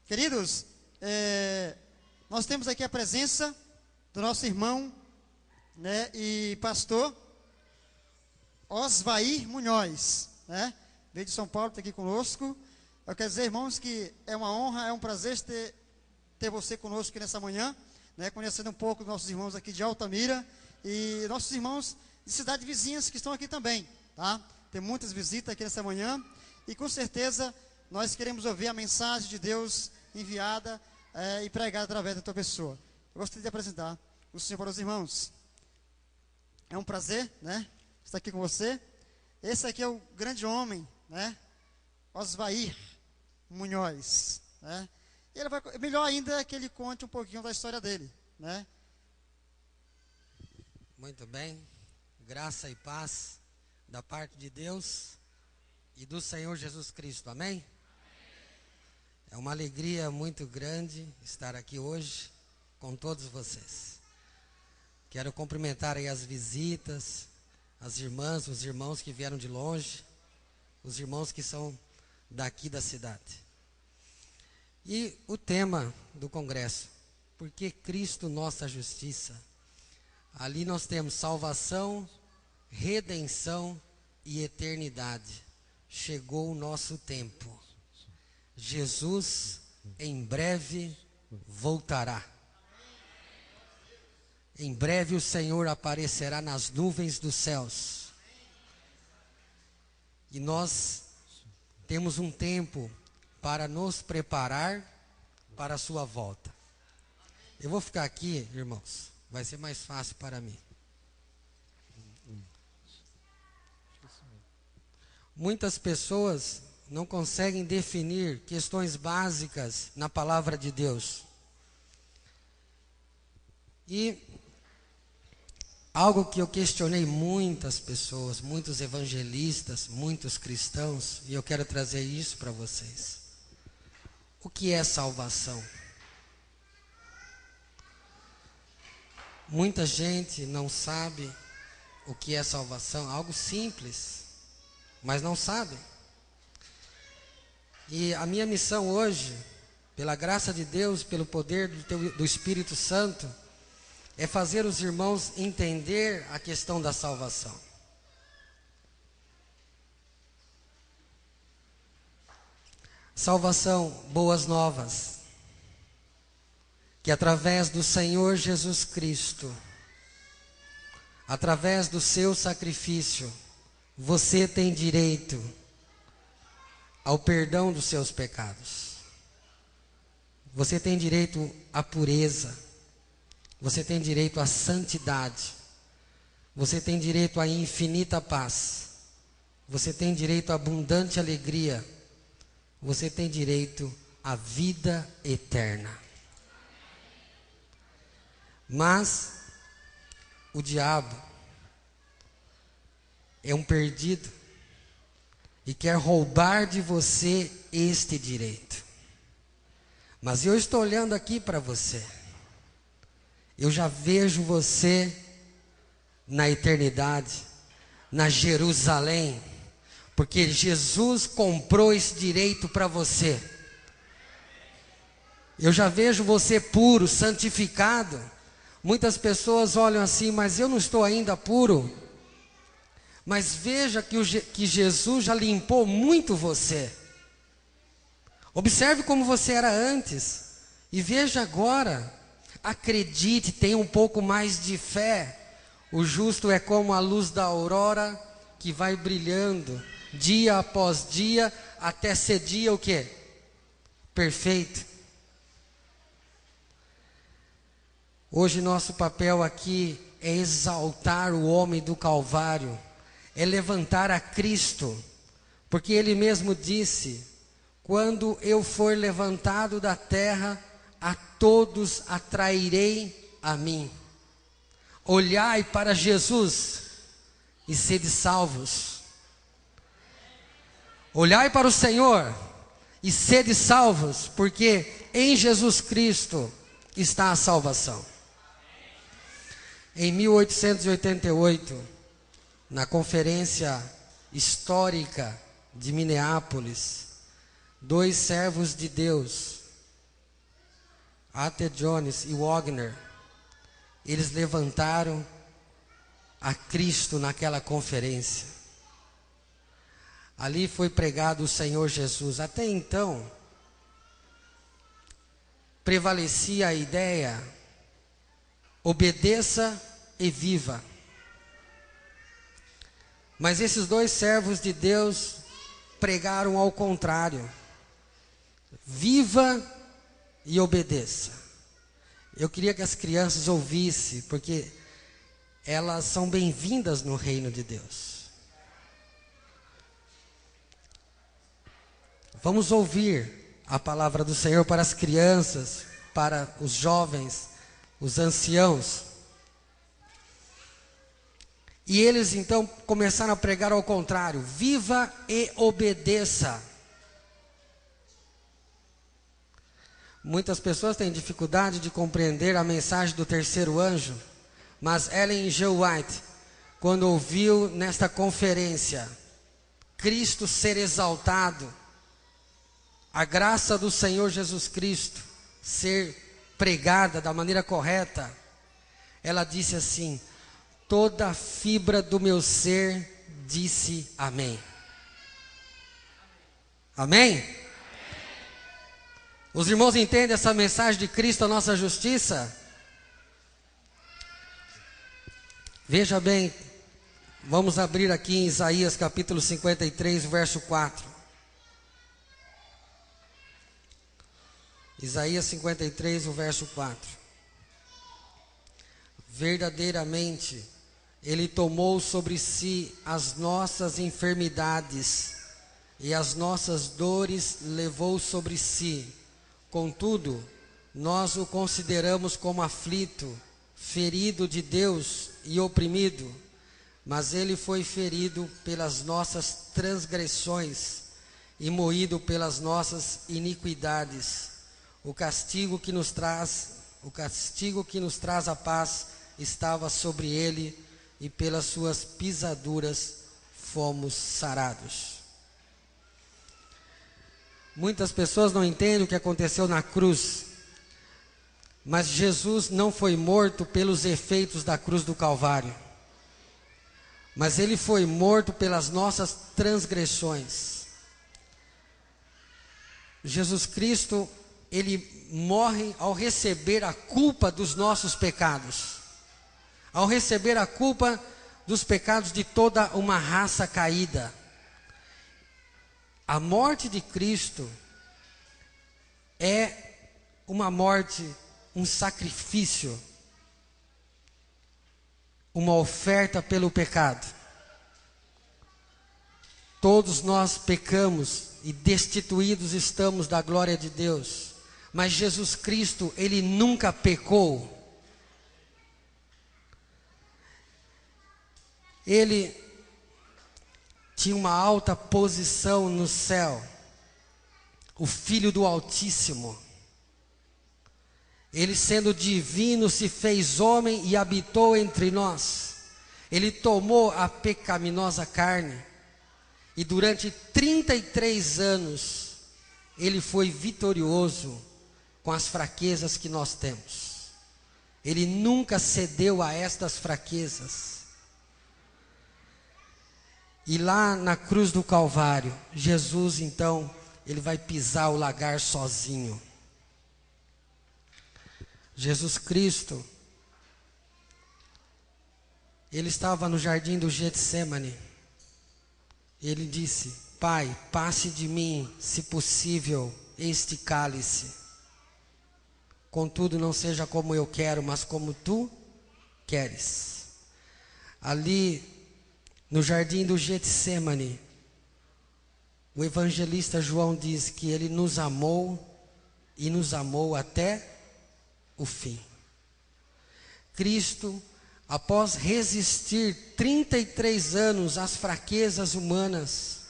Queridos, nós temos aqui a presença do nosso irmão, né, e pastor Osvair Munhoz, né? Veio de São Paulo, está aqui conosco. Eu quero dizer, irmãos, que é uma honra, é um prazer ter você conosco aqui nessa manhã, né, conhecendo um pouco dos nossos irmãos aqui de Altamira e nossos irmãos de cidades vizinhas que estão aqui também, tá? Tem muitas visitas aqui nessa manhã e com certeza nós queremos ouvir a mensagem de Deus enviada e pregada através da tua pessoa. Eu gostaria de apresentar o Senhor para os irmãos. É um prazer, né, estar aqui com você. Esse aqui é o grande homem, né, Osvair Munhoz, né? E ele vai, melhor ainda que ele conte um pouquinho da história dele, né? Muito bem, graça e paz da parte de Deus e do Senhor Jesus Cristo, amém? É uma alegria muito grande estar aqui hoje com todos vocês. Quero cumprimentar aí as visitas, as irmãs, os irmãos que vieram de longe, os irmãos que são daqui da cidade. E o tema do congresso, porque Cristo nossa justiça. Ali nós temos salvação, redenção e eternidade. Chegou o nosso tempo. Jesus em breve voltará. Em breve o Senhor aparecerá nas nuvens dos céus. E nós temos um tempo para nos preparar para a sua volta. Eu vou ficar aqui, irmãos, vai ser mais fácil para mim. Muitas pessoas não conseguem definir questões básicas na palavra de Deus. E algo que eu questionei muitas pessoas, muitos evangelistas, muitos cristãos, e eu quero trazer isso para vocês. O que é salvação? Muita gente não sabe o que é salvação, algo simples, mas não sabe. E a minha missão hoje, pela graça de Deus, pelo poder do Espírito Santo, é fazer os irmãos entender a questão da salvação. Salvação, boas novas, que através do Senhor Jesus Cristo, através do seu sacrifício, você tem direito ao perdão dos seus pecados. Você tem direito à pureza. Você tem direito à santidade. Você tem direito à infinita paz. Você tem direito à abundante alegria. Você tem direito à vida eterna. Mas o diabo é um perdido e quer roubar de você este direito. Mas eu estou olhando aqui para você. Eu já vejo você na eternidade, na Jerusalém, porque Jesus comprou esse direito para você. Eu já vejo você puro, santificado. Muitas pessoas olham assim, mas eu não estou ainda puro. Mas veja que Jesus já limpou muito você. Observe como você era antes e veja agora. Acredite, tenha um pouco mais de fé. O justo é como a luz da aurora que vai brilhando dia após dia até ser dia o quê? Perfeito. Hoje nosso papel aqui é exaltar o homem do Calvário, é levantar a Cristo, porque Ele mesmo disse: quando eu for levantado da terra, a todos atrairei a mim. Olhai para Jesus e sede salvos. Olhai para o Senhor e sede salvos, porque em Jesus Cristo está a salvação. Em 1888, na conferência histórica de Minneapolis, dois servos de Deus A.T. Jones e Wagner, eles levantaram a Cristo naquela conferência. Ali foi pregado o Senhor Jesus. Até então, prevalecia a ideia: obedeça e viva. Mas esses dois servos de Deus pregaram ao contrário: viva e obedeça. Eu queria que as crianças ouvissem, porque elas são bem-vindas no reino de Deus. Vamos ouvir a palavra do Senhor para as crianças, para os jovens, os anciãos. E eles então começaram a pregar ao contrário: viva e obedeça. Muitas pessoas têm dificuldade de compreender a mensagem do terceiro anjo, mas Ellen G. White, quando ouviu nesta conferência Cristo ser exaltado, a graça do Senhor Jesus Cristo ser pregada da maneira correta, ela disse assim: toda fibra do meu ser disse amém. Amém? Os irmãos entendem essa mensagem de Cristo, a nossa justiça? Veja bem, vamos abrir aqui em Isaías capítulo 53, verso 4. Isaías 53, o verso 4. Verdadeiramente, Ele tomou sobre si as nossas enfermidades e as nossas dores levou sobre si. Contudo, nós o consideramos como aflito, ferido de Deus e oprimido, mas Ele foi ferido pelas nossas transgressões e moído pelas nossas iniquidades. O castigo que nos traz a paz estava sobre Ele, e pelas suas pisaduras fomos sarados. Muitas pessoas não entendem o que aconteceu na cruz, mas Jesus não foi morto pelos efeitos da cruz do Calvário, mas Ele foi morto pelas nossas transgressões. Jesus Cristo, Ele morre ao receber a culpa dos nossos pecados, ao receber a culpa dos pecados de toda uma raça caída. A morte de Cristo é uma morte, um sacrifício, uma oferta pelo pecado. Todos nós pecamos e destituídos estamos da glória de Deus, mas Jesus Cristo, Ele nunca pecou. Ele tinha uma alta posição no céu, o Filho do Altíssimo. Ele, sendo divino, se fez homem e habitou entre nós. Ele tomou a pecaminosa carne e durante 33 anos Ele foi vitorioso com as fraquezas que nós temos. Ele nunca cedeu a estas fraquezas. E lá na cruz do Calvário, Jesus então, Ele vai pisar o lagar sozinho. Jesus Cristo, Ele estava no jardim do Getsemane. Ele disse: Pai, passe de mim, se possível, este cálice. Contudo, não seja como eu quero, mas como tu queres. Ali no jardim do Getsemane, o evangelista João diz que Ele nos amou e nos amou até o fim. Cristo, após resistir 33 anos às fraquezas humanas,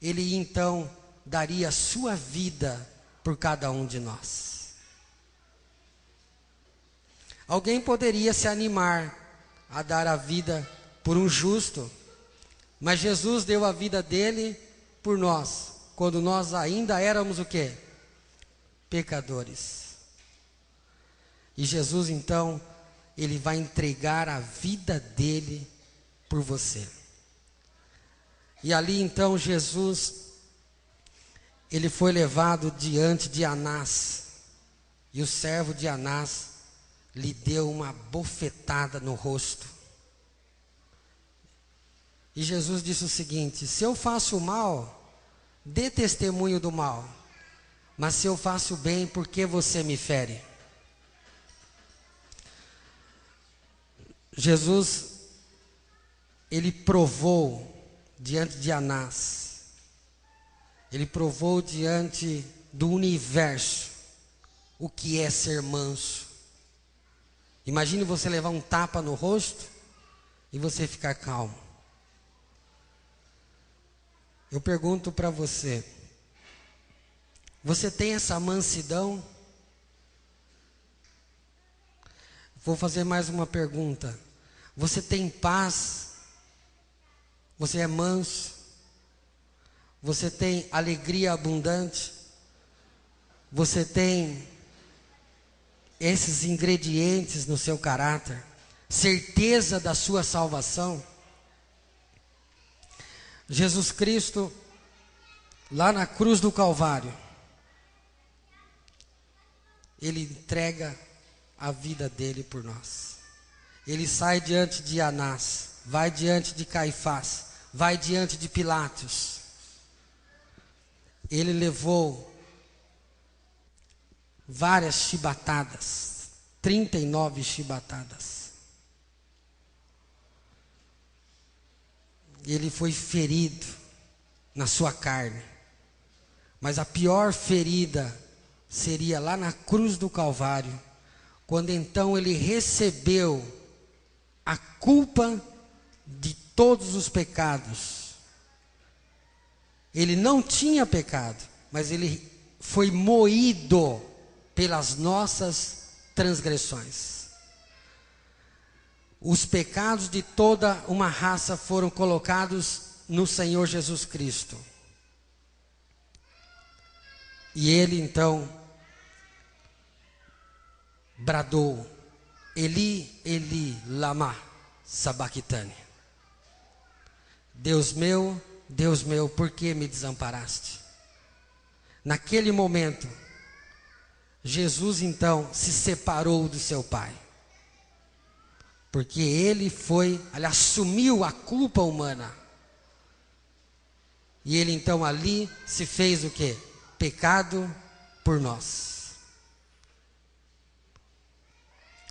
Ele então daria a sua vida por cada um de nós. Alguém poderia se animar a dar a vida por um justo, mas Jesus deu a vida dele por nós, quando nós ainda éramos o quê? Pecadores. E Jesus então, ele vai entregar a vida dele por você. E ali então Jesus, ele foi levado diante de Anás. E o servo de Anás lhe deu uma bofetada no rosto. E Jesus disse o seguinte: se eu faço o mal, dê testemunho do mal. Mas se eu faço o bem, por que você me fere? Jesus, ele provou diante de Anás, ele provou diante do universo o que é ser manso. Imagine você levar um tapa no rosto e você ficar calmo. Eu pergunto para você, você tem essa mansidão? Vou fazer mais uma pergunta. Você tem paz? Você é manso? Você tem alegria abundante? Você tem esses ingredientes no seu caráter? Certeza da sua salvação? Jesus Cristo, lá na cruz do Calvário, ele entrega a vida dele por nós. Ele sai diante de Anás, vai diante de Caifás, vai diante de Pilatos. Ele levou várias chibatadas, 39 chibatadas. Ele foi ferido na sua carne. Mas a pior ferida seria lá na cruz do Calvário, quando então ele recebeu a culpa de todos os pecados. Ele não tinha pecado, mas ele foi moído pelas nossas transgressões. Os pecados de toda uma raça foram colocados no Senhor Jesus Cristo. E ele então bradou: Eli, Eli, lama sabachthani. Deus meu, por que me desamparaste? Naquele momento, Jesus então se separou do seu Pai. Porque ele assumiu a culpa humana. E ele então ali se fez o quê? Pecado por nós.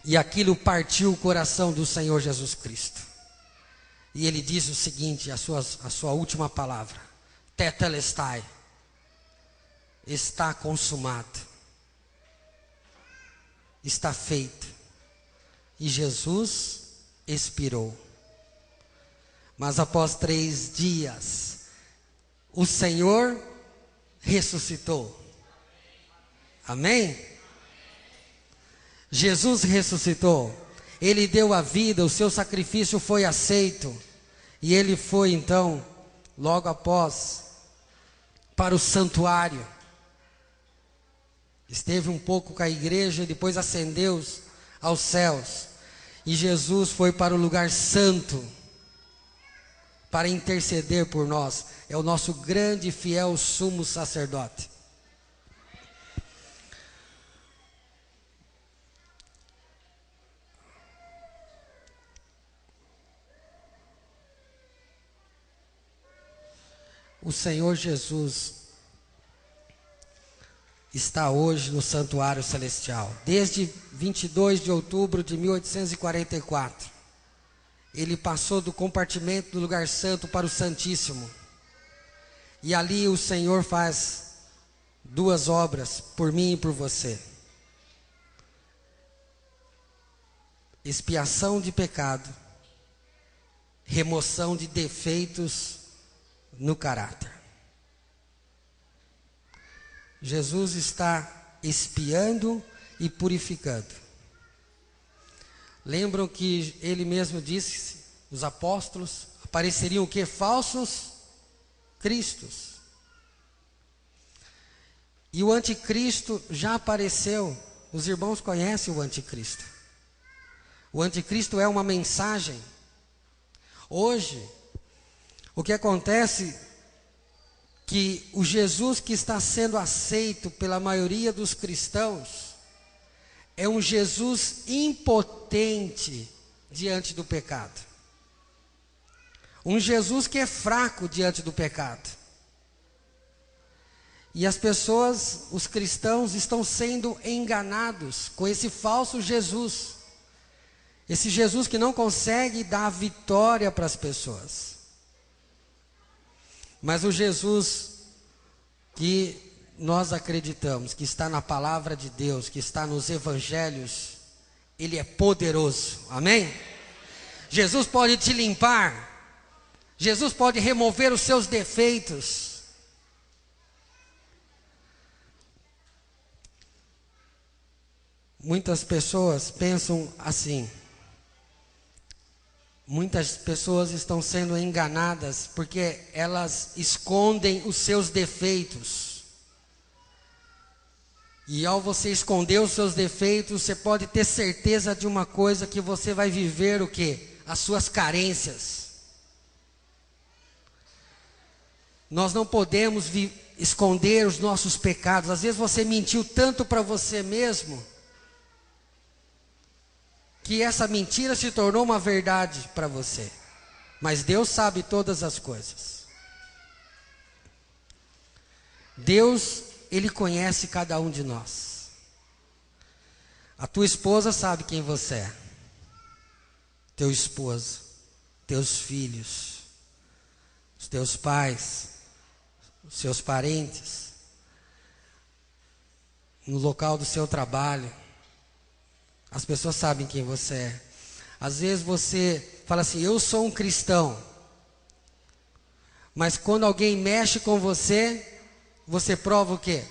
E aquilo partiu o coração do Senhor Jesus Cristo. E ele diz o seguinte, a sua última palavra: Tetelestai, está consumado, está feito. E Jesus expirou. Mas após 3 dias, o Senhor ressuscitou. Amém? Jesus ressuscitou. Ele deu a vida, o seu sacrifício foi aceito. E ele foi então, logo após, para o santuário. Esteve um pouco com a igreja e depois ascendeu aos céus. E Jesus foi para o lugar santo para interceder por nós. É o nosso grande e fiel sumo sacerdote. O Senhor Jesus está hoje no santuário celestial. Desde 22 de outubro de 1844, ele passou do compartimento do lugar santo para o Santíssimo. E ali o Senhor faz 2 obras, por mim e por você: expiação de pecado, remoção de defeitos no caráter. Jesus está expiando e purificando. Lembram que ele mesmo disse, os apóstolos, apareceriam o que? Falsos cristos. E o anticristo já apareceu os irmãos conhecem o anticristo. O anticristo é uma mensagem. Hoje, o que acontece que o Jesus que está sendo aceito pela maioria dos cristãos é um Jesus impotente diante do pecado. Um Jesus que é fraco diante do pecado. E as pessoas, os cristãos, estão sendo enganados com esse falso Jesus. Esse Jesus que não consegue dar vitória para as pessoas. Mas o Jesus que nós acreditamos, que está na palavra de Deus, que está nos evangelhos, ele é poderoso. Amém? Jesus pode te limpar. Jesus pode remover os seus defeitos. Muitas pessoas pensam assim. Muitas pessoas estão sendo enganadas porque elas escondem os seus defeitos. E ao você esconder os seus defeitos, você pode ter certeza de uma coisa, que você vai viver o quê? As suas carências. Nós não podemos esconder os nossos pecados. Às vezes você mentiu tanto para você mesmo, que essa mentira se tornou uma verdade para você. Mas Deus sabe todas as coisas. Deus, Ele conhece cada um de nós. A tua esposa sabe quem você é. Teu esposo, teus filhos, os teus pais, os seus parentes, no local do seu trabalho. As pessoas sabem quem você é. Às vezes você fala assim, eu sou um cristão. Mas quando alguém mexe com você, você prova o quê?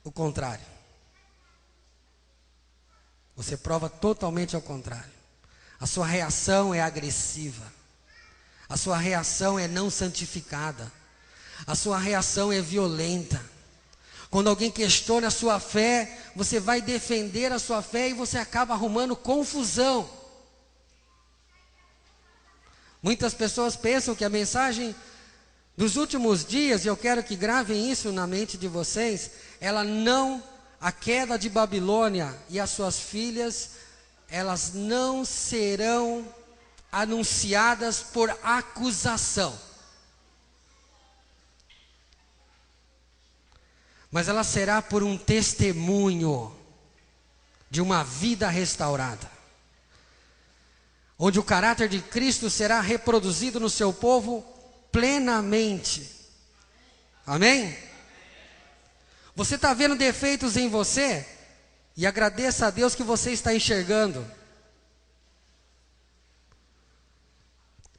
O contrário. Você prova totalmente ao contrário. A sua reação é agressiva. A sua reação é não santificada. A sua reação é violenta. Quando alguém questiona a sua fé, você vai defender a sua fé e você acaba arrumando confusão. Muitas pessoas pensam que a mensagem dos últimos dias, e eu quero que gravem isso na mente de vocês, a queda de Babilônia e as suas filhas, elas não serão anunciadas por acusação. Mas ela será por um testemunho de uma vida restaurada. Onde o caráter de Cristo será reproduzido no seu povo plenamente. Amém? Você está vendo defeitos em você? E agradeça a Deus que você está enxergando.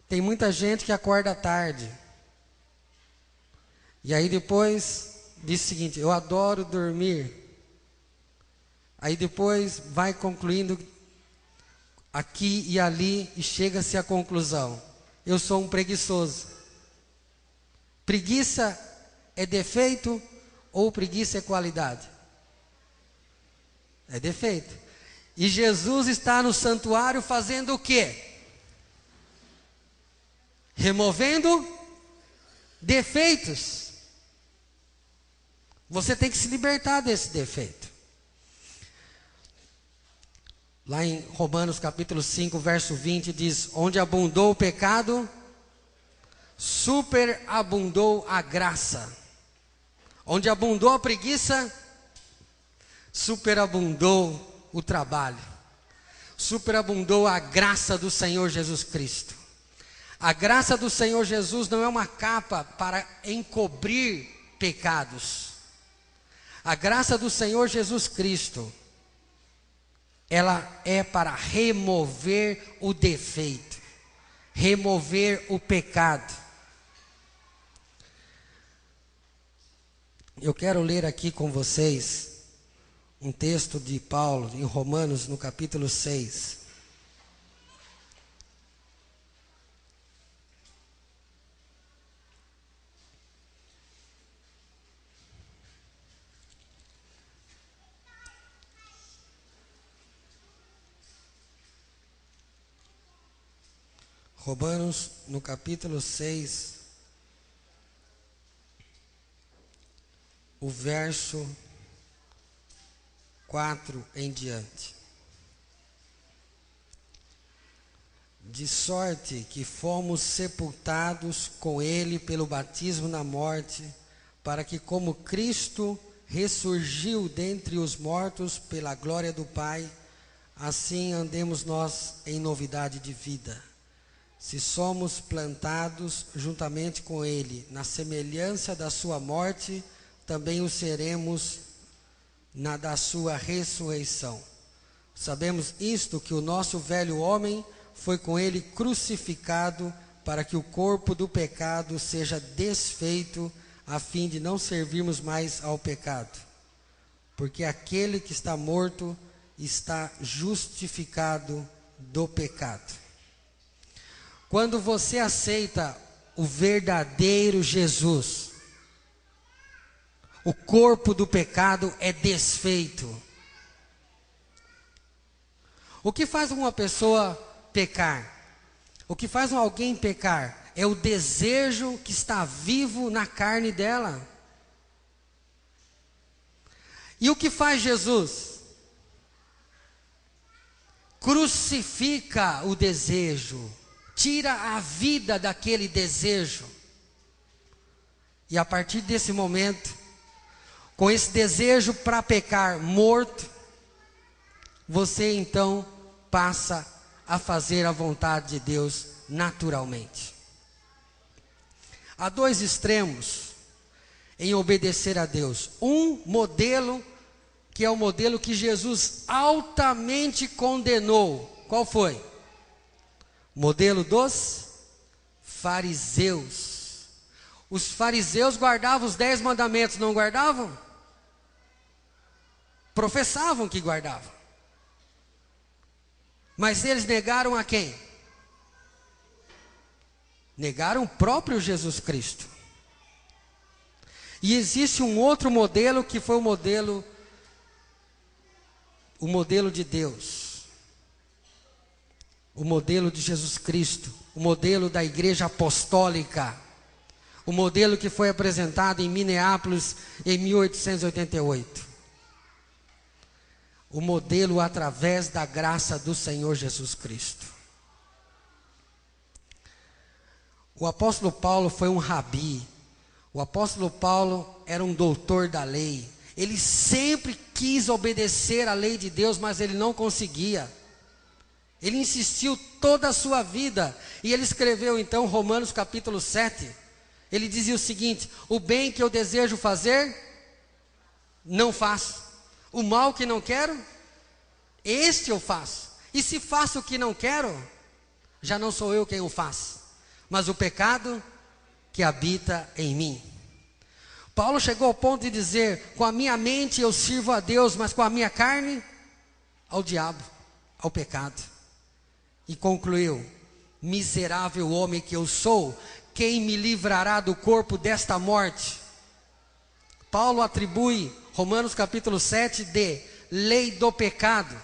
Tem muita gente que acorda tarde. E aí depois diz o seguinte, eu adoro dormir. Aí depois vai concluindo aqui e ali e chega-se à conclusão. Eu sou um preguiçoso. Preguiça é defeito ou preguiça é qualidade? É defeito. E Jesus está no santuário fazendo o quê? Removendo defeitos. Você tem que se libertar desse defeito. Lá em Romanos capítulo 5, verso 20 diz, onde abundou o pecado, superabundou a graça. Onde abundou a preguiça, superabundou o trabalho. Superabundou a graça do Senhor Jesus Cristo. A graça do Senhor Jesus não é uma capa para encobrir pecados. A graça do Senhor Jesus Cristo, ela é para remover o defeito, remover o pecado. Eu quero ler aqui com vocês um texto de Paulo em Romanos, no capítulo 6. Romanos, no capítulo 6, o verso 4 em diante. De sorte que fomos sepultados com ele pelo batismo na morte, para que, como Cristo ressurgiu dentre os mortos pela glória do Pai, assim andemos nós em novidade de vida. Se somos plantados juntamente com ele na semelhança da sua morte, também o seremos na da sua ressurreição. Sabemos isto, que o nosso velho homem foi com ele crucificado, para que o corpo do pecado seja desfeito, a fim de não servirmos mais ao pecado. Porque aquele que está morto está justificado do pecado. Quando você aceita o verdadeiro Jesus, o corpo do pecado é desfeito. O que faz uma pessoa pecar? O que faz alguém pecar é o desejo que está vivo na carne dela. E o que faz Jesus? Crucifica o desejo, tira a vida daquele desejo. E a partir desse momento, com esse desejo para pecar morto, você então passa a fazer a vontade de Deus naturalmente. Há dois extremos em obedecer a Deus. Um modelo, que é o modelo que Jesus altamente condenou. Qual foi? O modelo dos fariseus. Os fariseus guardavam os 10 mandamentos, não guardavam? Professavam que guardavam. Mas eles negaram a quem? Negaram o próprio Jesus Cristo. E existe um outro modelo, que foi o modelo de Deus. O modelo de Jesus Cristo. O modelo da igreja apostólica. O modelo que foi apresentado em Minneapolis em 1888. O modelo através da graça do Senhor Jesus Cristo. O apóstolo Paulo foi um rabi. O apóstolo Paulo era um doutor da lei. Ele sempre quis obedecer à lei de Deus, mas ele não conseguia. Ele insistiu toda a sua vida. E ele escreveu então Romanos capítulo 7. Ele dizia o seguinte: o bem que eu desejo fazer, não faço. O mal que não quero, este eu faço. E se faço o que não quero, já não sou eu quem o faz, mas o pecado que habita em mim. Paulo chegou ao ponto de dizer: com a minha mente eu sirvo a Deus, mas com a minha carne, ao diabo, ao pecado. E concluiu: miserável homem que eu sou, quem me livrará do corpo desta morte? Paulo atribui Romanos capítulo 7 de lei do pecado.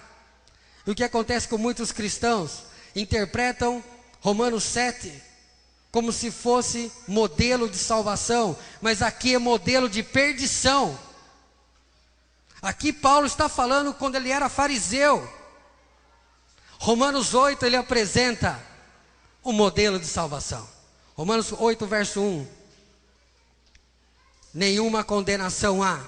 E o que acontece com muitos cristãos? Interpretam Romanos 7 como se fosse modelo de salvação, mas aqui é modelo de perdição. Aqui Paulo está falando quando ele era fariseu. Romanos 8 ele apresenta o modelo de salvação. Romanos 8 verso 1. Nenhuma condenação há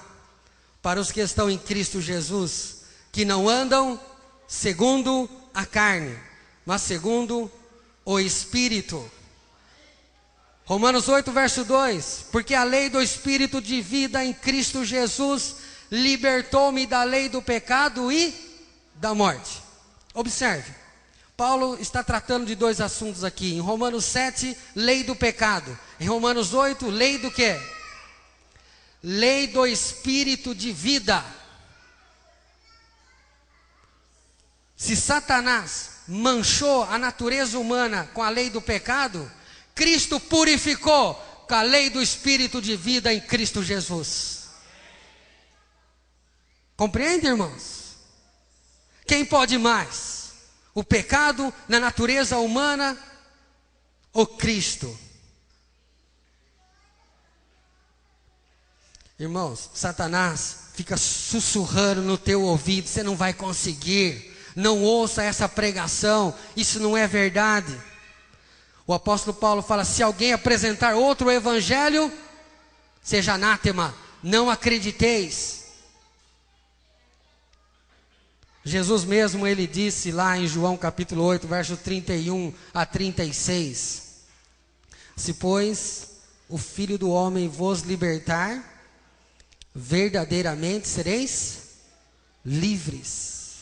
para os que estão em Cristo Jesus, que não andam segundo a carne, mas segundo o Espírito. Romanos 8 verso 2. Porque a lei do Espírito de vida em Cristo Jesus libertou-me da lei do pecado e da morte. Observe, Paulo está tratando de dois assuntos aqui. Em Romanos 7, lei do pecado. Em Romanos 8, lei do quê? Lei do Espírito de vida. Se Satanás manchou a natureza humana com a lei do pecado, Cristo purificou com a lei do Espírito de vida em Cristo Jesus. Compreende, irmãos? Quem pode mais? O pecado na natureza humana o Cristo. Irmãos, Satanás fica sussurrando no teu ouvido: você não vai conseguir, não ouça essa pregação, isso não é verdade. O apóstolo Paulo fala: se alguém apresentar outro evangelho, seja anátema, não acrediteis. Jesus mesmo, ele disse lá em João capítulo 8, verso 31 a 36: se pois o Filho do Homem vos libertar, verdadeiramente sereis livres.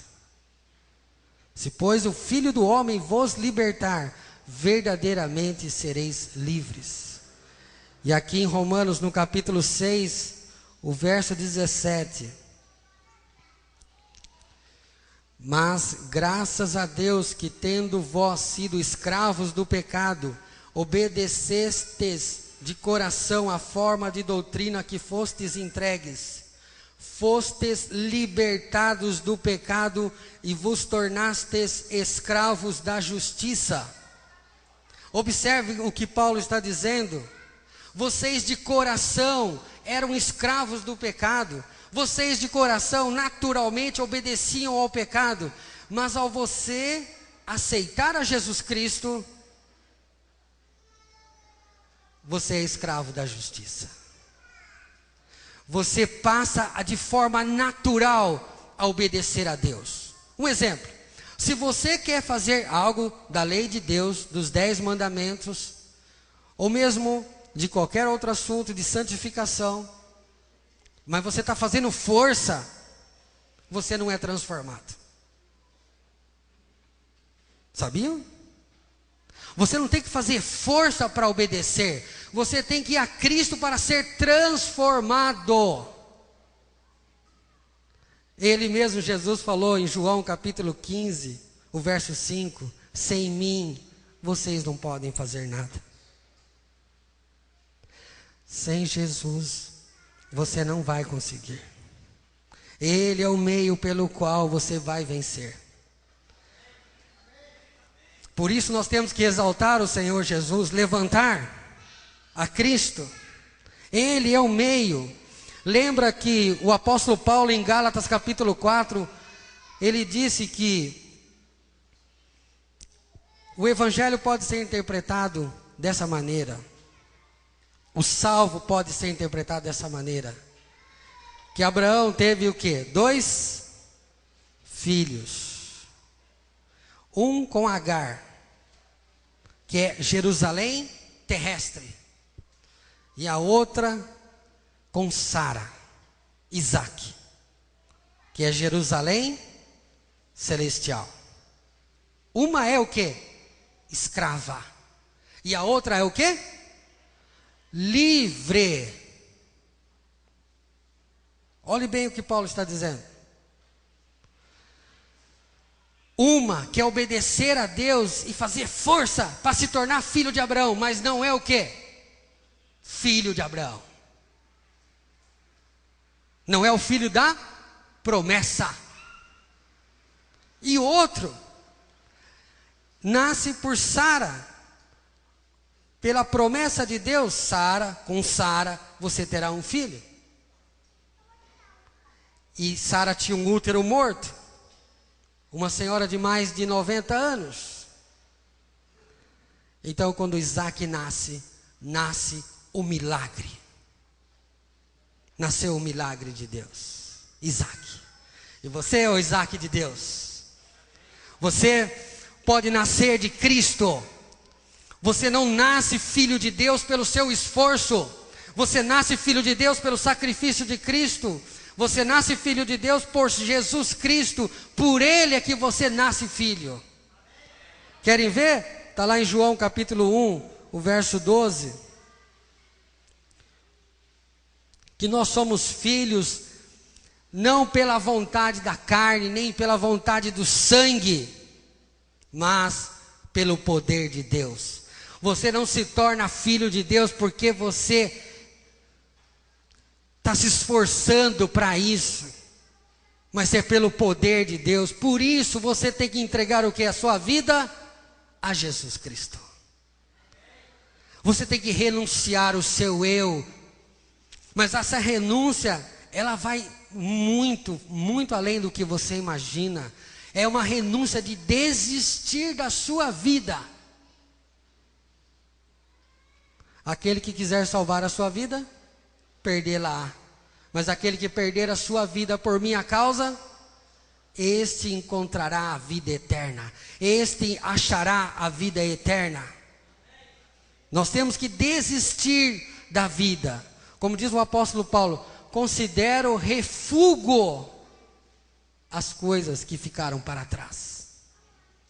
Se pois o Filho do Homem vos libertar, verdadeiramente sereis livres. E aqui em Romanos, no capítulo 6, o verso 17: mas graças a Deus que, tendo vós sido escravos do pecado, obedecestes de coração a forma de doutrina que fostes entregues, fostes libertados do pecado e vos tornastes escravos da justiça. Observe o que Paulo está dizendo. Vocês de coração eram escravos do pecado. Vocês de coração naturalmente obedeciam ao pecado. Mas ao você aceitar a Jesus Cristo, você é escravo da justiça. Você passa de forma natural a obedecer a Deus. Um exemplo: se você quer fazer algo da lei de Deus, dos 10 mandamentos, ou mesmo de qualquer outro assunto de santificação, mas você está fazendo força, você não é transformado. Sabiam? Você não tem que fazer força para obedecer. Você tem que ir a Cristo para ser transformado. Ele mesmo, Jesus, falou em João capítulo 15, o verso 5: sem mim, vocês não podem fazer nada. Sem Jesus, você não vai conseguir. Ele é o meio pelo qual você vai vencer. Por isso nós temos que exaltar o Senhor Jesus, levantar a Cristo. Ele é o meio. Lembra que o apóstolo Paulo em Gálatas capítulo 4, ele disse que o evangelho pode ser interpretado dessa maneira. O salvo pode ser interpretado dessa maneira. Que Abraão teve o quê? 2 filhos. Um com Agar, que é Jerusalém terrestre. E a outra com Sara, Isaac, que é Jerusalém celestial. Uma é o quê? Escrava. E a outra é o quê? Livre. Olhe bem o que Paulo está dizendo. Uma quer obedecer a Deus e fazer força para se tornar filho de Abraão, mas não é o quê? Filho de Abraão. Não é o filho da promessa. E o outro nasce por Sara. Pela promessa de Deus, com Sara, você terá um filho. E Sara tinha um útero morto. Uma senhora de mais de 90 anos. Então, quando Isaac nasce o milagre. Nasceu o milagre de Deus. Isaac. E você é o Isaac de Deus. Você pode nascer de Cristo. Você não nasce filho de Deus pelo seu esforço. Você nasce filho de Deus pelo sacrifício de Cristo. Você nasce filho de Deus por Jesus Cristo. Por Ele é que você nasce filho. Querem ver? Está lá em João capítulo 1, o verso 12. Que nós somos filhos não pela vontade da carne, nem pela vontade do sangue, mas pelo poder de Deus. Você não se torna filho de Deus porque você está se esforçando para isso, mas é pelo poder de Deus. Por isso você tem que entregar o que? A sua vida a Jesus Cristo. Você tem que renunciar o seu eu. Mas essa renúncia, ela vai muito, muito além do que você imagina. É uma renúncia de desistir da sua vida. Aquele que quiser salvar a sua vida, perdê-la. Mas aquele que perder a sua vida por minha causa, este encontrará a vida eterna. Este achará a vida eterna. Nós temos que desistir da vida. Como diz o apóstolo Paulo, considero refúgio as coisas que ficaram para trás.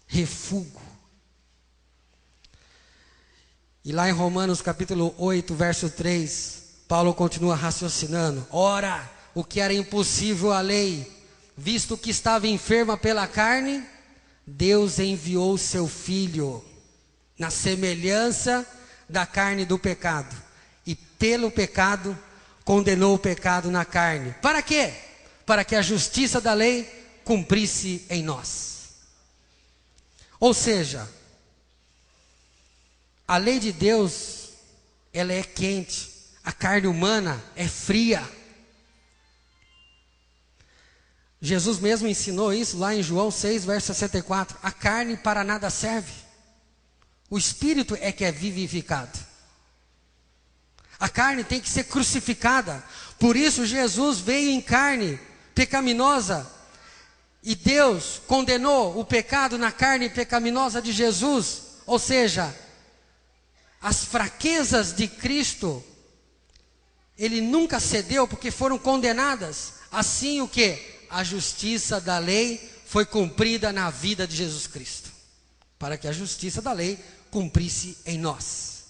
Refúgio. E lá em Romanos capítulo 8, verso 3, Paulo continua raciocinando. Ora, o que era impossível à lei, visto que estava enferma pela carne, Deus enviou seu Filho, na semelhança da carne do pecado. E pelo pecado, condenou o pecado na carne. Para quê? Para que a justiça da lei cumprisse em nós. Ou seja, a lei de Deus, ela é quente. A carne humana é fria. Jesus mesmo ensinou isso lá em João 6, verso 64. A carne para nada serve. O Espírito é que é vivificado. A carne tem que ser crucificada. Por isso Jesus veio em carne pecaminosa. E Deus condenou o pecado na carne pecaminosa de Jesus. Ou seja, as fraquezas de Cristo, Ele nunca cedeu porque foram condenadas. Assim o que? A justiça da lei foi cumprida na vida de Jesus Cristo. Para que a justiça da lei cumprisse em nós.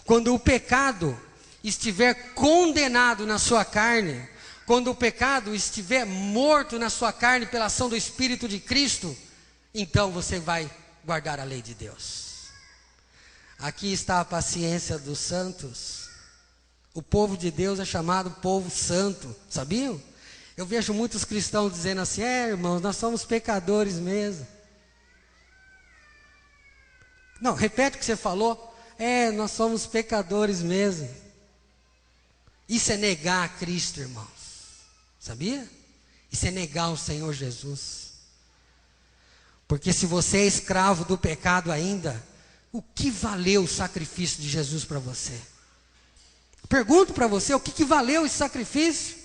Quando o pecado estiver condenado na sua carne, quando o pecado estiver morto na sua carne pela ação do Espírito de Cristo, então você vai guardar a lei de Deus. Aqui está a paciência dos santos. O povo de Deus é chamado povo santo, sabiam? Eu vejo muitos cristãos dizendo assim, irmãos, nós somos pecadores mesmo. Não, repete o que você falou. Nós somos pecadores mesmo. Isso é negar a Cristo, irmãos. Sabia? Isso é negar o Senhor Jesus. Porque se você é escravo do pecado ainda, o que valeu o sacrifício de Jesus para você? Pergunto para você, o que valeu esse sacrifício?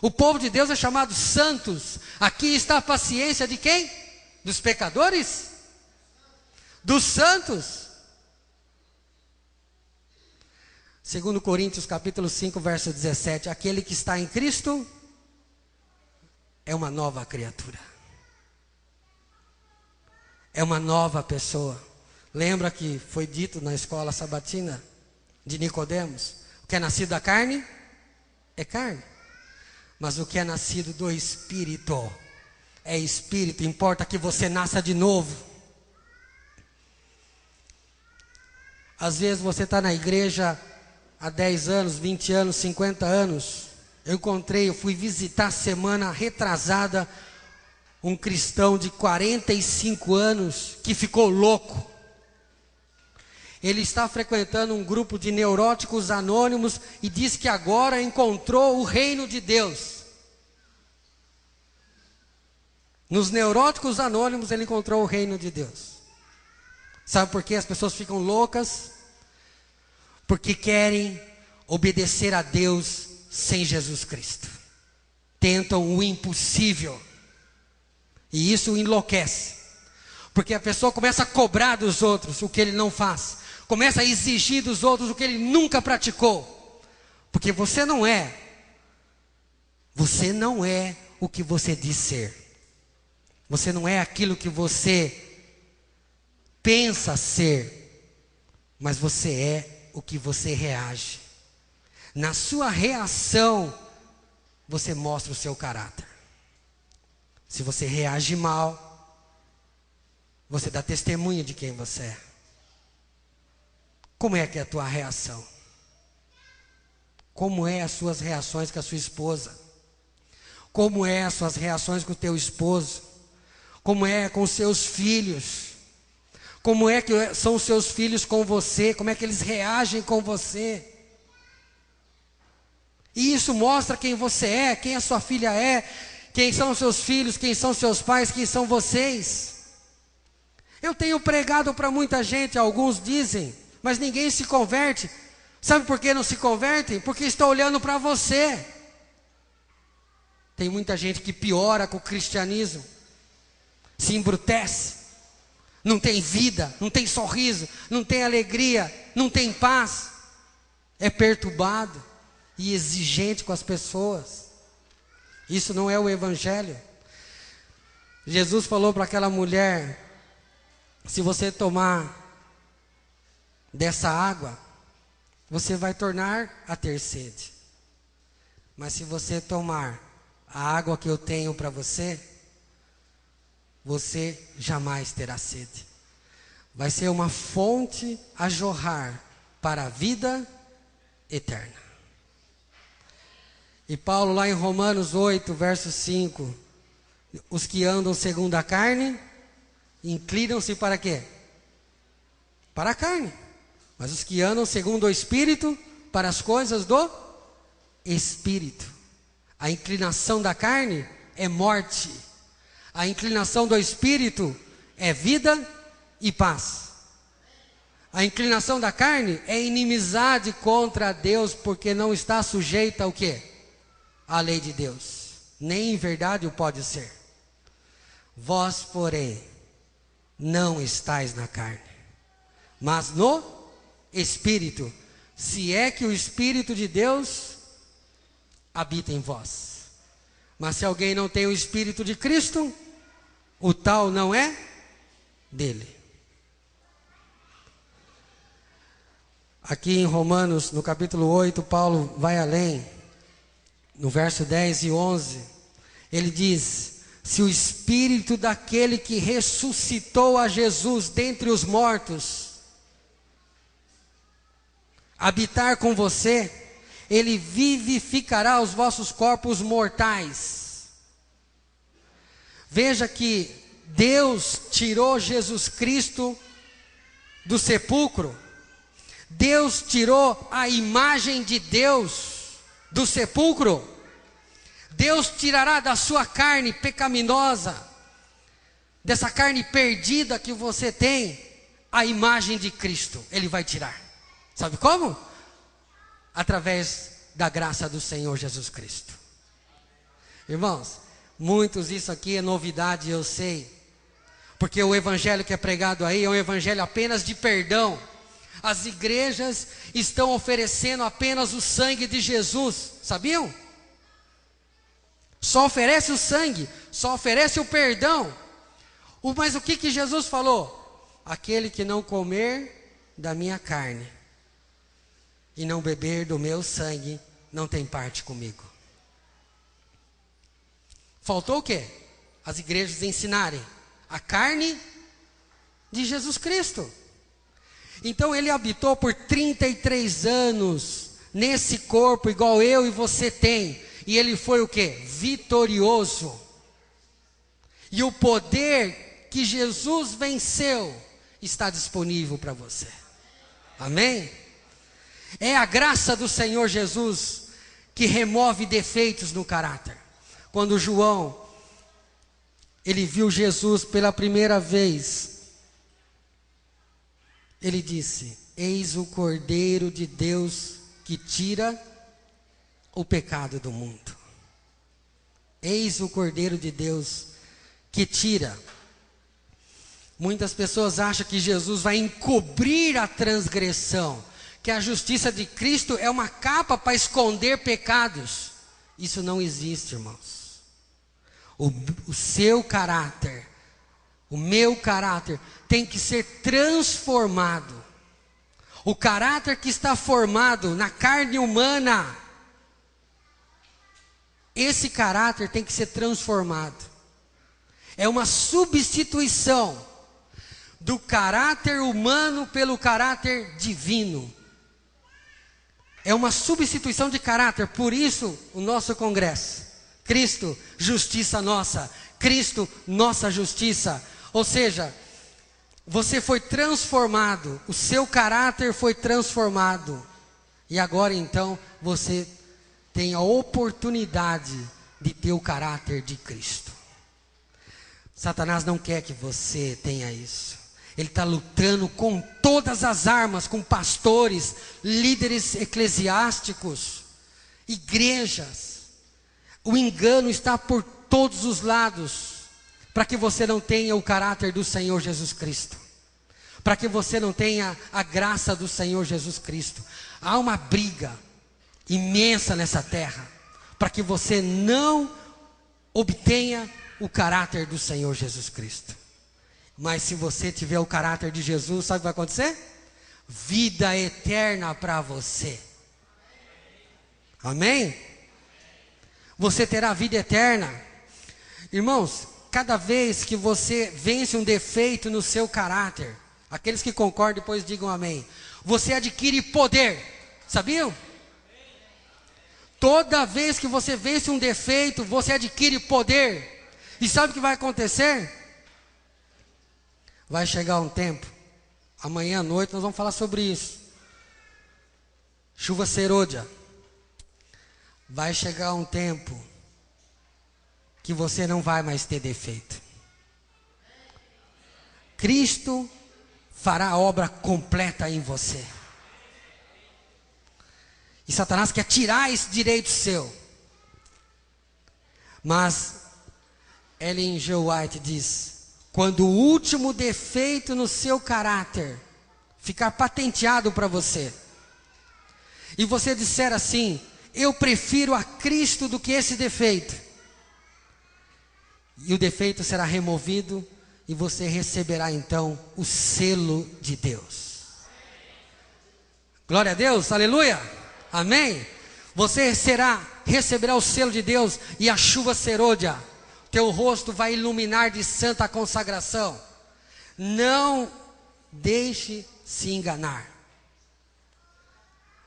O povo de Deus é chamado santos. Aqui está a paciência de quem? Dos pecadores? Dos santos. 2 Coríntios capítulo 5, verso 17. Aquele que está em Cristo é uma nova criatura. É uma nova pessoa. Lembra que foi dito na escola sabatina de Nicodemos? O que é nascido da carne é carne. Mas o que é nascido do Espírito é Espírito. Importa que você nasça de novo. Às vezes você está na igreja há 10 anos, 20 anos, 50 anos. Eu fui visitar semana retrasada um cristão de 45 anos que ficou louco. Ele está frequentando um grupo de neuróticos anônimos e diz que agora encontrou o reino de Deus. Nos neuróticos anônimos ele encontrou o reino de Deus. Sabe por que as pessoas ficam loucas? Porque querem obedecer a Deus sem Jesus Cristo. Tentam o impossível. E isso enlouquece. Porque a pessoa começa a cobrar dos outros o que ele não faz. Começa a exigir dos outros o que ele nunca praticou. Porque você não é o que você diz ser. Você não é aquilo que você pensa ser. Mas você é o que você reage. Na sua reação, você mostra o seu caráter. Se você reage mal, você dá testemunho de quem você é. Como é que é a tua reação? Como é as suas reações com a sua esposa? Como é as suas reações com o teu esposo? Como é com os seus filhos? como é que são os seus filhos com você, como é que eles reagem com você. E isso mostra quem você é, quem a sua filha é, quem são os seus filhos, quem são seus pais, quem são vocês. Eu tenho pregado para muita gente, alguns dizem, mas ninguém se converte. Sabe por que não se converte? Porque está olhando para você. Tem muita gente que piora com o cristianismo, se embrutece, não tem vida, não tem sorriso, não tem alegria, não tem paz, é perturbado e exigente com as pessoas. Isso não é o evangelho. Jesus falou para aquela mulher: se você tomar dessa água, você vai tornar a ter sede. Mas se você tomar a água que eu tenho para você, você jamais terá sede. Vai ser uma fonte a jorrar para a vida eterna. E Paulo lá em Romanos 8, verso 5, os que andam segundo a carne, inclinam-se para quê? Para a carne. Mas os que andam segundo o Espírito, para as coisas do Espírito. A inclinação da carne é morte. A inclinação do Espírito é vida e paz. A inclinação da carne é inimizade contra Deus, porque não está sujeita ao quê? À lei de Deus. Nem em verdade o pode ser. Vós, porém, não estáis na carne, mas no Espírito, se é que o Espírito de Deus habita em vós. Mas se alguém não tem o Espírito de Cristo, o tal não é dele. Aqui em Romanos, no capítulo 8, Paulo vai além. No verso 10 e 11, ele diz: se o Espírito daquele que ressuscitou a Jesus dentre os mortos habitar com você, ele vivificará os vossos corpos mortais. Veja que Deus tirou Jesus Cristo do sepulcro. Deus tirou a imagem de Deus do sepulcro. Deus tirará da sua carne pecaminosa, dessa carne perdida que você tem, a imagem de Cristo. Ele vai tirar. Sabe como? Através da graça do Senhor Jesus Cristo. Irmãos, muitos, isso aqui é novidade, eu sei. Porque o evangelho que é pregado aí é um evangelho apenas de perdão. As igrejas estão oferecendo apenas o sangue de Jesus, sabiam? Só oferece o sangue, só oferece o perdão. Mas o que Jesus falou? Aquele que não comer da minha carne e não beber do meu sangue, não tem parte comigo. Faltou o quê? As igrejas ensinarem a carne de Jesus Cristo. Então ele habitou por 33 anos nesse corpo igual eu e você tem. E ele foi o quê? Vitorioso. E o poder que Jesus venceu está disponível para você. Amém? É a graça do Senhor Jesus que remove defeitos no caráter. Quando João, ele viu Jesus pela primeira vez, ele disse: eis o Cordeiro de Deus que tira o pecado do mundo. Eis o Cordeiro de Deus que tira. Muitas pessoas acham que Jesus vai encobrir a transgressão, que a justiça de Cristo é uma capa para esconder pecados. Isso não existe, irmãos. O seu caráter, o meu caráter, tem que ser transformado. O caráter que está formado na carne humana, esse caráter tem que ser transformado. É uma substituição do caráter humano pelo caráter divino. É uma substituição de caráter. Por isso o nosso congresso: Cristo, justiça nossa. Cristo, nossa justiça. Ou seja, Você foi transformado, o seu caráter foi transformado. E agora então você tem a oportunidade de ter o caráter de Cristo. Satanás não quer que você tenha isso. Ele está lutando com todas as armas, com pastores, líderes eclesiásticos, igrejas. O engano está por todos os lados, para que você não tenha o caráter do Senhor Jesus Cristo, para que você não tenha a graça do Senhor Jesus Cristo. Há uma briga imensa nessa terra, para que você não obtenha o caráter do Senhor Jesus Cristo. Mas se você tiver o caráter de Jesus, sabe o que vai acontecer? Vida eterna para você. Amém? Você terá vida eterna. Irmãos, cada vez que você vence um defeito no seu caráter, aqueles que concordam depois digam amém, você adquire poder, sabiam? Toda vez que você vence um defeito, você adquire poder. E sabe o que vai acontecer? Vai chegar um tempo, amanhã à noite nós vamos falar sobre isso. Chuva serôdia. Vai chegar um tempo que você não vai mais ter defeito. Cristo fará a obra completa em você. E Satanás quer tirar esse direito seu. Mas Ellen G. White diz: quando o último defeito no seu caráter ficar patenteado para você, e você disser assim: eu prefiro a Cristo do que esse defeito, e o defeito será removido, e você receberá então o selo de Deus. Glória a Deus, aleluia, amém. Você receberá o selo de Deus e a chuva serôdia. Teu rosto vai iluminar de santa consagração. Não deixe se enganar.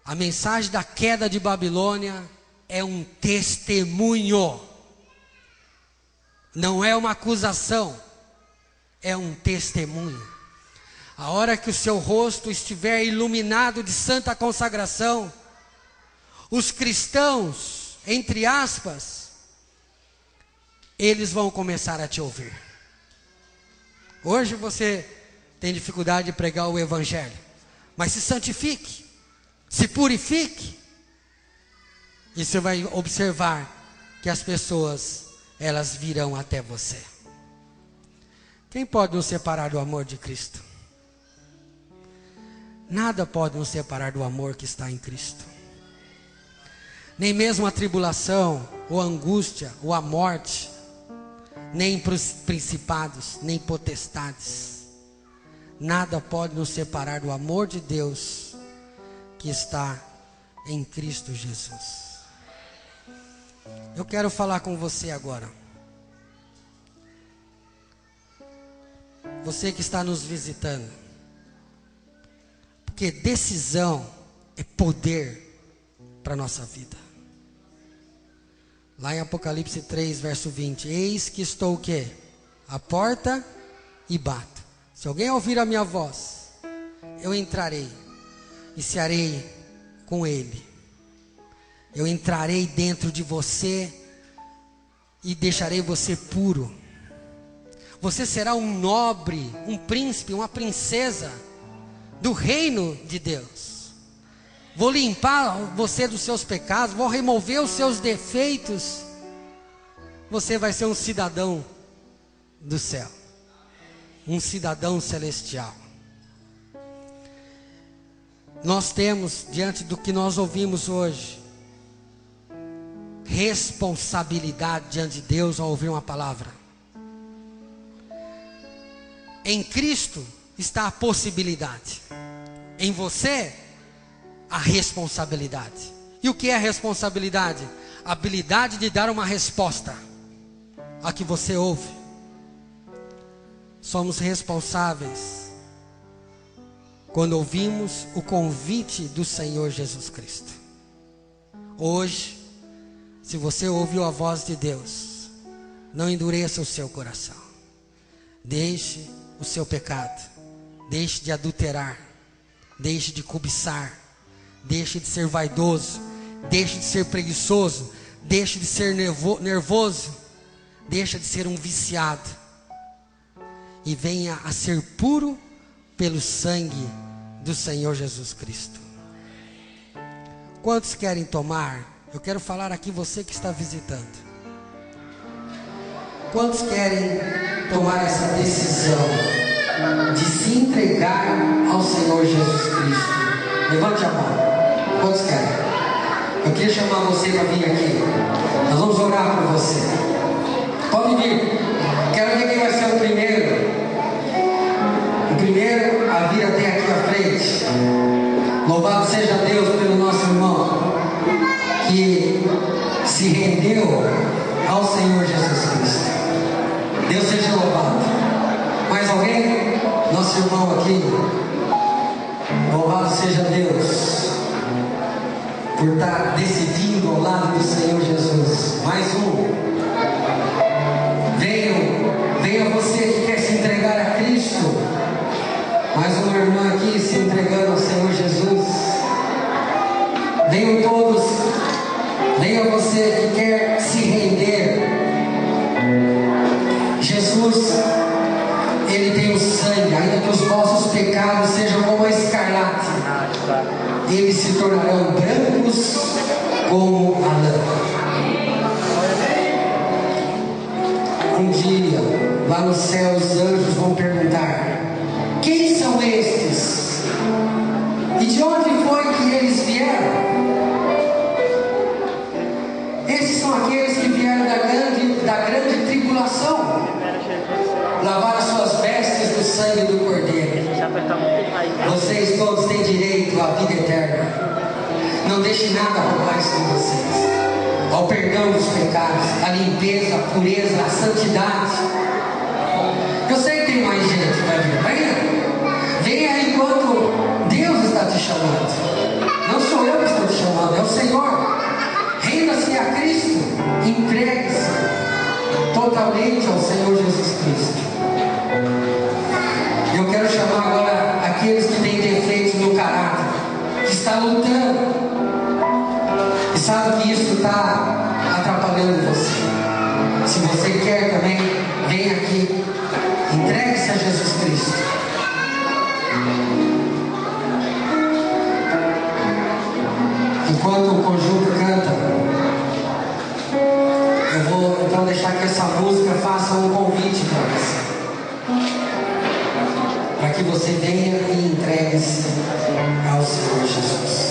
A mensagem da queda de Babilônia é um testemunho. Não é uma acusação, é um testemunho. A hora que o seu rosto estiver iluminado de santa consagração, os cristãos, entre aspas, eles vão começar a te ouvir. Hoje você tem dificuldade de pregar o evangelho, mas se santifique, se purifique, e você vai observar que as pessoas, elas virão até você. Quem pode nos separar do amor de Cristo? Nada pode nos separar do amor que está em Cristo. Nem mesmo a tribulação, ou a angústia, ou a morte, nem principados, nem potestades. Nada pode nos separar do amor de Deus que está em Cristo Jesus. Eu quero falar com você agora. Você que está nos visitando. Porque decisão é poder para a nossa vida. Lá em Apocalipse 3, verso 20. Eis que estou o quê? À porta e bato. Se alguém ouvir a minha voz, eu entrarei e cearei com ele. Eu entrarei dentro de você e deixarei você puro. Você será um nobre, um príncipe, uma princesa do reino de Deus. Vou limpar você dos seus pecados, vou remover os seus defeitos. Você vai ser um cidadão do céu, um cidadão celestial. Nós temos, diante do que nós ouvimos hoje, responsabilidade diante de Deus ao ouvir uma palavra. Em Cristo está a possibilidade, em você a responsabilidade. E o que é responsabilidade? A habilidade de dar uma resposta a que você ouve. Somos responsáveis quando ouvimos o convite do Senhor Jesus Cristo. Hoje, se você ouviu a voz de Deus, não endureça o seu coração. Deixe o seu pecado Deixe de adulterar. Deixe de cobiçar. Deixe de ser vaidoso. Deixe de ser preguiçoso. Deixe de ser nervoso. Deixe de ser um viciado. E venha a ser puro pelo sangue do Senhor Jesus Cristo. Quantos querem tomar? Eu quero falar aqui, você que está visitando. Quantos querem tomar essa decisão de se entregar ao Senhor Jesus Cristo? Levante a mão. Quantos querem? Eu queria chamar você para vir aqui. Nós vamos orar por você. Pode vir. Quero ver quem vai ser o primeiro. O primeiro a vir até aqui à frente. Louvado seja Deus pelo nosso irmão que se rendeu ao Senhor Jesus Cristo. Deus seja louvado. Mais alguém? Nosso irmão aqui. Louvado seja Deus por estar decidindo ao lado do Senhor Jesus. Mais um. Venha você que quer se entregar a Cristo. Mais uma irmã aqui se entregando ao Senhor Jesus. Venham todos. Venha você que quer se render. Jesus, Ele tem o sangue, ainda que os vossos pecados sejam como a escarlate, eles se tornarão brancos como a lã. Um dia, lá no céu, os anjos vão perguntar: quem são estes? E de onde foi que eles vieram? Esses são aqueles que vieram da grande tribulação, lavar as suas vestes do sangue do Cordeiro. Vocês todos têm direito à vida eterna. Não deixe nada roubar isso de vocês. Ao perdão dos pecados, a limpeza, a pureza, a santidade. Eu sei que tem mais gente que vai vir. Venha enquanto Deus está te chamando. Não sou eu que estou te chamando, é o Senhor. Renda-se a Cristo, entregue-se totalmente ao Senhor Jesus Cristo. Eu quero chamar agora aqueles que têm defeitos no caráter, que está lutando e sabe que isso está atrapalhando você. Se você quer também, vem aqui, entregue-se a Jesus Cristo. Enquanto o conjunto canta, eu vou então deixar que essa música faça um convite para você, para que você venha e entregue-se ao Senhor Jesus.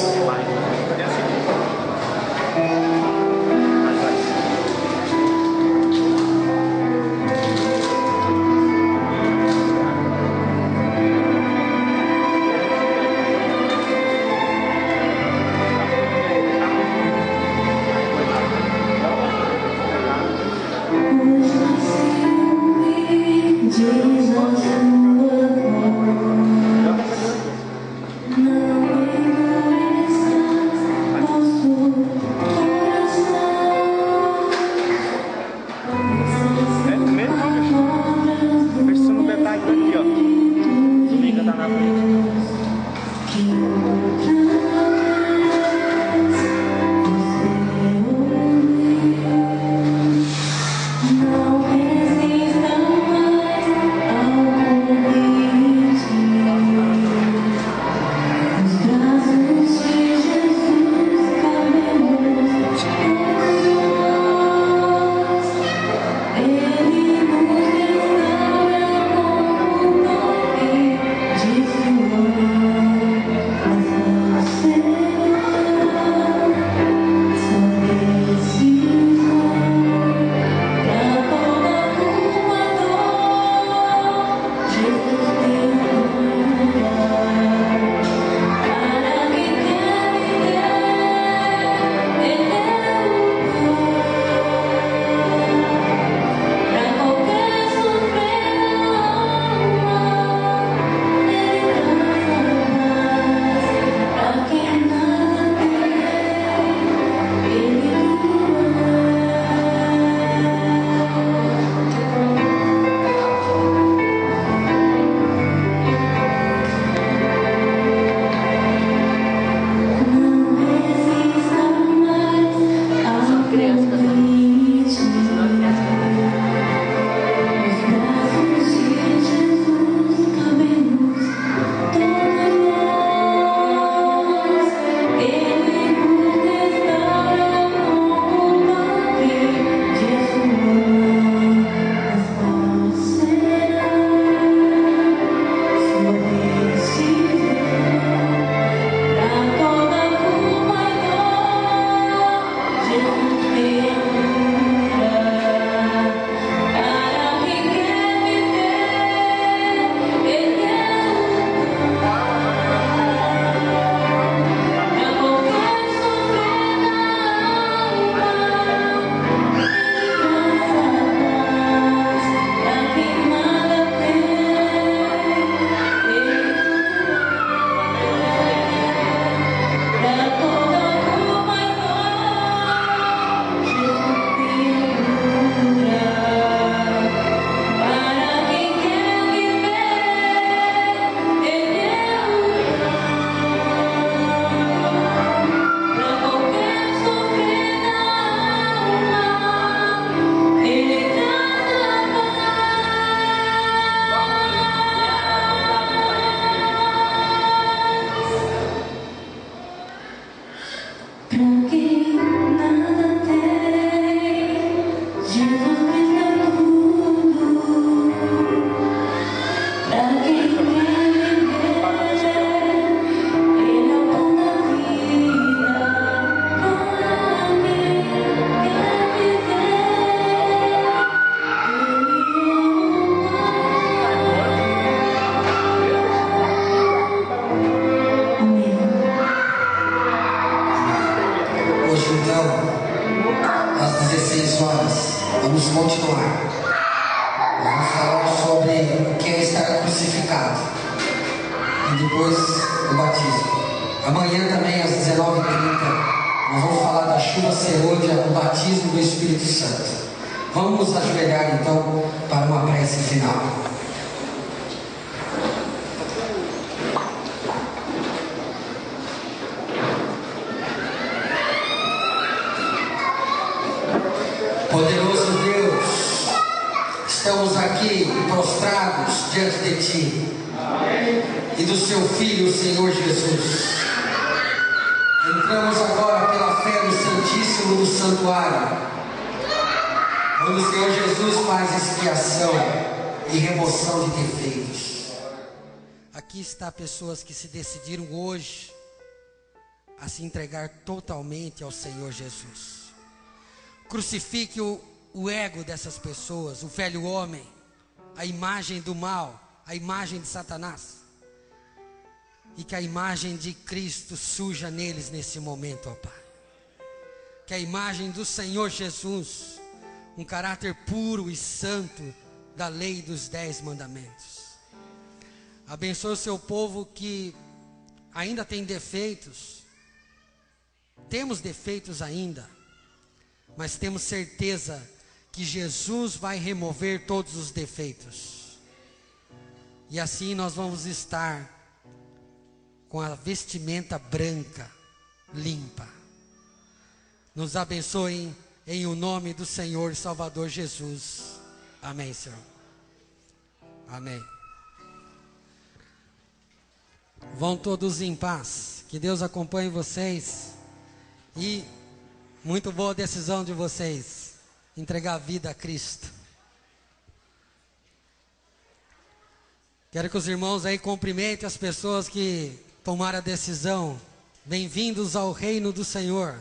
continuar. Vamos falar sobre o que é estar crucificado. E depois o batismo. Amanhã também às 19h30 nós vamos falar da chuva serôdia, o batismo do Espírito Santo. Vamos nos ajoelhar então para uma prece final. Poderoso Deus, estamos aqui prostrados diante de Ti e do Seu Filho, o Senhor Jesus. Entramos agora pela fé no Santíssimo do Santuário, onde o Senhor Jesus faz expiação e remoção de defeitos. Aqui está pessoas que se decidiram hoje a se entregar totalmente ao Senhor Jesus. Crucifique o ego dessas pessoas, o velho homem, a imagem do mal, a imagem de Satanás. E que a imagem de Cristo surja neles nesse momento, ó Pai. Que a imagem do Senhor Jesus, um caráter puro e santo da lei dos 10 mandamentos. Abençoe o seu povo que ainda tem defeitos. Temos defeitos ainda, mas temos certeza que Jesus vai remover todos os defeitos. E assim nós vamos estar com a vestimenta branca, limpa. Nos abençoe em o nome do Senhor e Salvador Jesus. Amém, Senhor. Amém. Vão todos em paz. Que Deus acompanhe vocês. E muito boa decisão de vocês, entregar a vida a Cristo. Quero que os irmãos aí cumprimentem as pessoas que tomaram a decisão. Bem-vindos ao reino do Senhor.